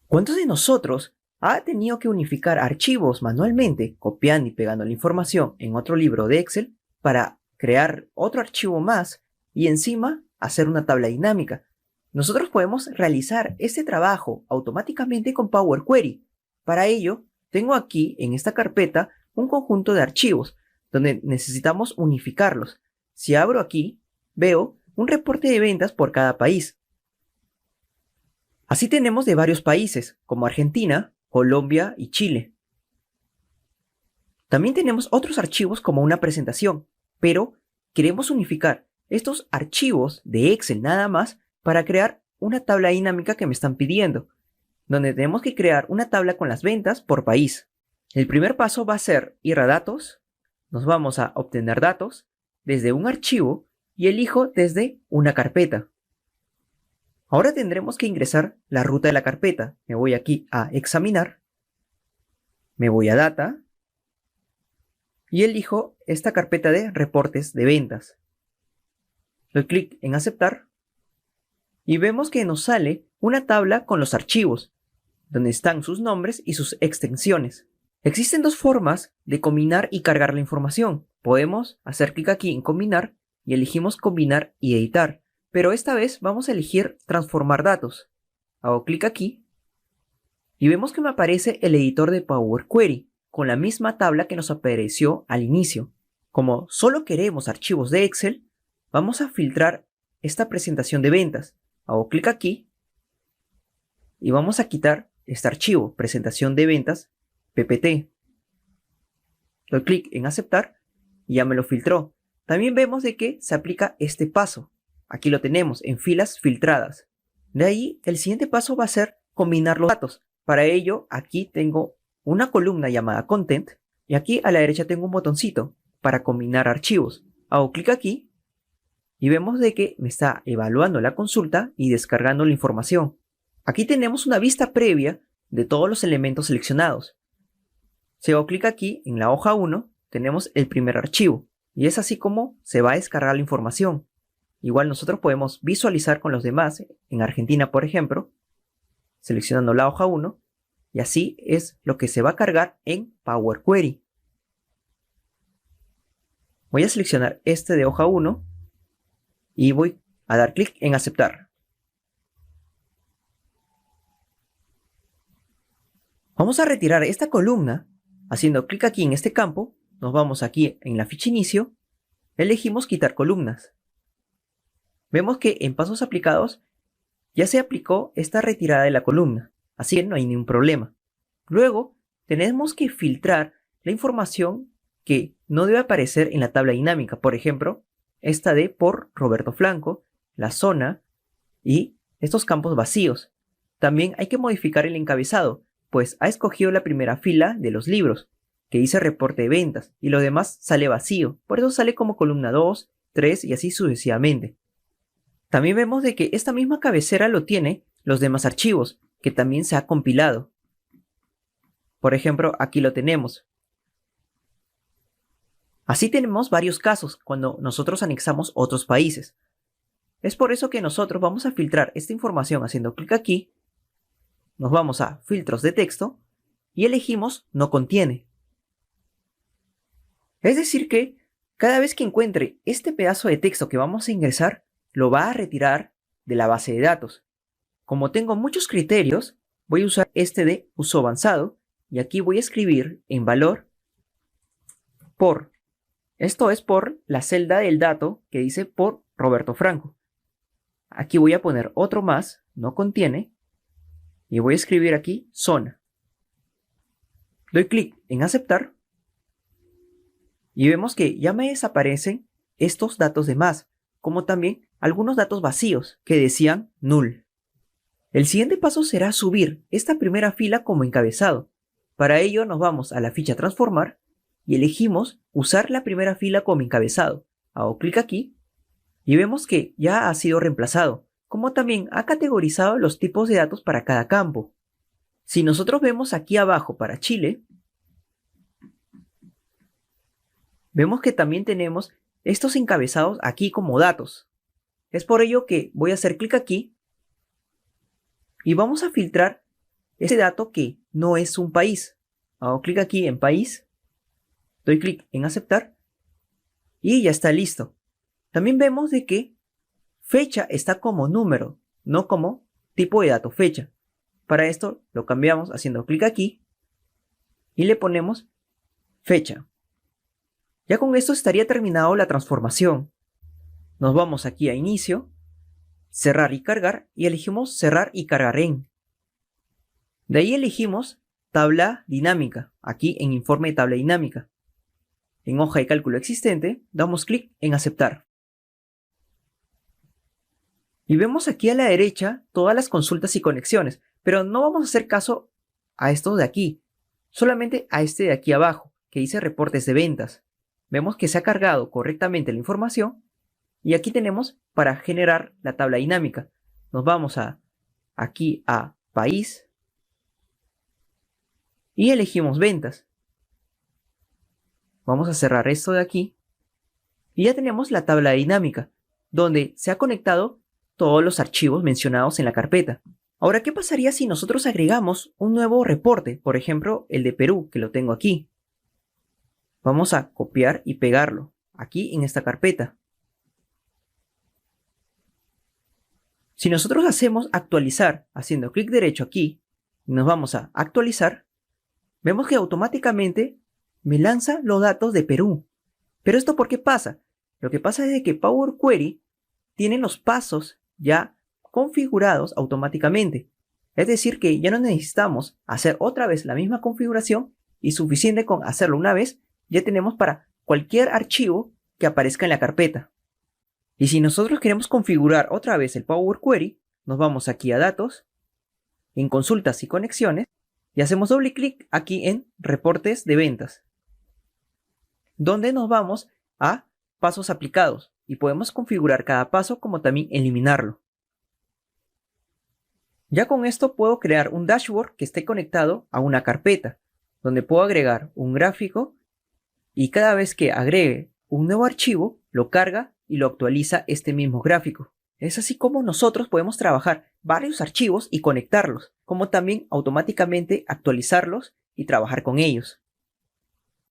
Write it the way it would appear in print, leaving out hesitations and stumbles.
¿Cuántos de nosotros ha tenido que unificar archivos manualmente, copiando y pegando la información en otro libro de Excel para crear otro archivo más y encima hacer una tabla dinámica? Nosotros podemos realizar este trabajo automáticamente con Power Query. Para ello, tengo aquí en esta carpeta un conjunto de archivos donde necesitamos unificarlos. Si abro aquí, veo un reporte de ventas por cada país. Así tenemos de varios países, como Argentina, Colombia y Chile. También tenemos otros archivos como una presentación, pero queremos unificar estos archivos de Excel nada más para crear una tabla dinámica que me están pidiendo, donde tenemos que crear una tabla con las ventas por país. El primer paso va a ser ir a datos, nos vamos a obtener datos desde un archivo y elijo desde una carpeta. Ahora tendremos que ingresar la ruta de la carpeta. Me voy aquí a examinar, me voy a data y elijo esta carpeta de reportes de ventas. Doy clic en aceptar y vemos que nos sale una tabla con los archivos, donde están sus nombres y sus extensiones. Existen dos formas de combinar y cargar la información. Podemos hacer clic aquí en combinar y elegimos combinar y editar. Pero esta vez vamos a elegir transformar datos. Hago clic aquí y vemos que me aparece el editor de Power Query con la misma tabla que nos apareció al inicio. Como solo queremos archivos de Excel, vamos a filtrar esta presentación de ventas. Hago clic aquí y vamos a quitar este archivo, presentación de ventas PPT. Doy clic en aceptar y ya me lo filtró. También vemos de que se aplica este paso. Aquí lo tenemos en filas filtradas. De ahí el siguiente paso va a ser combinar los datos. Para ello aquí tengo una columna llamada Content y aquí a la derecha tengo un botoncito para combinar archivos. Hago clic aquí y vemos de que me está evaluando la consulta y descargando la información. Aquí tenemos una vista previa de todos los elementos seleccionados. Si hago clic aquí en la hoja 1 tenemos el primer archivo y es así como se va a descargar la información. Igual nosotros podemos visualizar con los demás, en Argentina por ejemplo, seleccionando la hoja 1, y así es lo que se va a cargar en Power Query. Voy a seleccionar este de hoja 1 y voy a dar clic en aceptar. Vamos a retirar esta columna, haciendo clic aquí en este campo, nos vamos aquí en la ficha inicio, elegimos quitar columnas. Vemos que en pasos aplicados ya se aplicó esta retirada de la columna, así que no hay ningún problema. Luego tenemos que filtrar la información que no debe aparecer en la tabla dinámica, por ejemplo, esta de por Roberto Flanco, la zona y estos campos vacíos. También hay que modificar el encabezado, pues ha escogido la primera fila de los libros, que dice reporte de ventas, y lo demás sale vacío, por eso sale como columna 2, 3 y así sucesivamente. También vemos de que esta misma cabecera lo tiene los demás archivos, que también se ha compilado. Por ejemplo, aquí lo tenemos. Así tenemos varios casos cuando nosotros anexamos otros países. Es por eso que nosotros vamos a filtrar esta información haciendo clic aquí. Nos vamos a filtros de texto y elegimos no contiene. Es decir que cada vez que encuentre este pedazo de texto que vamos a ingresar, lo va a retirar de la base de datos. Como tengo muchos criterios, voy a usar este de uso avanzado y aquí voy a escribir en valor por. Esto es por la celda del dato que dice por Roberto Franco. Aquí voy a poner otro más, no contiene, y voy a escribir aquí zona. Doy clic en aceptar y vemos que ya me desaparecen estos datos de más, como también algunos datos vacíos que decían null. El siguiente paso será subir esta primera fila como encabezado. Para ello nos vamos a la ficha transformar y elegimos usar la primera fila como encabezado. Hago clic aquí y vemos que ya ha sido reemplazado, como también ha categorizado los tipos de datos para cada campo. Si nosotros vemos aquí abajo para Chile, vemos que también tenemos estos encabezados aquí como datos. Es por ello que voy a hacer clic aquí y vamos a filtrar este dato que no es un país. Hago clic aquí en país, doy clic en aceptar y ya está listo. También vemos de que fecha está como número, no como tipo de dato fecha. Para esto lo cambiamos haciendo clic aquí y le ponemos fecha. Ya con esto estaría terminado la transformación. Nos vamos aquí a inicio, cerrar y cargar y elegimos cerrar y cargar en. De ahí elegimos tabla dinámica, aquí en informe de tabla dinámica. En hoja de cálculo existente, damos clic en aceptar. Y vemos aquí a la derecha todas las consultas y conexiones, pero no vamos a hacer caso a estos de aquí, solamente a este de aquí abajo, que dice reportes de ventas. Vemos que se ha cargado correctamente la información y aquí tenemos para generar la tabla dinámica. Nos vamos aquí a país y elegimos ventas. Vamos a cerrar esto de aquí y ya tenemos la tabla dinámica, donde se ha conectado todos los archivos mencionados en la carpeta. Ahora, ¿qué pasaría si nosotros agregamos un nuevo reporte? Por ejemplo, el de Perú, que lo tengo aquí. Vamos a copiar y pegarlo aquí en esta carpeta. Si nosotros hacemos actualizar haciendo clic derecho aquí, y nos vamos a actualizar, vemos que automáticamente me lanza los datos de Perú. ¿Pero esto por qué pasa? Lo que pasa es que Power Query tiene los pasos ya configurados automáticamente. Es decir, que ya no necesitamos hacer otra vez la misma configuración y suficiente con hacerlo una vez, ya tenemos para cualquier archivo que aparezca en la carpeta. Y si nosotros queremos configurar otra vez el Power Query, nos vamos aquí a datos, en consultas y conexiones, y hacemos doble clic aquí en reportes de ventas, donde nos vamos a pasos aplicados y podemos configurar cada paso como también eliminarlo. Ya con esto puedo crear un dashboard que esté conectado a una carpeta, donde puedo agregar un gráfico y cada vez que agregue un nuevo archivo, lo carga y lo actualiza este mismo gráfico. Es así como nosotros podemos trabajar varios archivos y conectarlos, como también automáticamente actualizarlos y trabajar con ellos.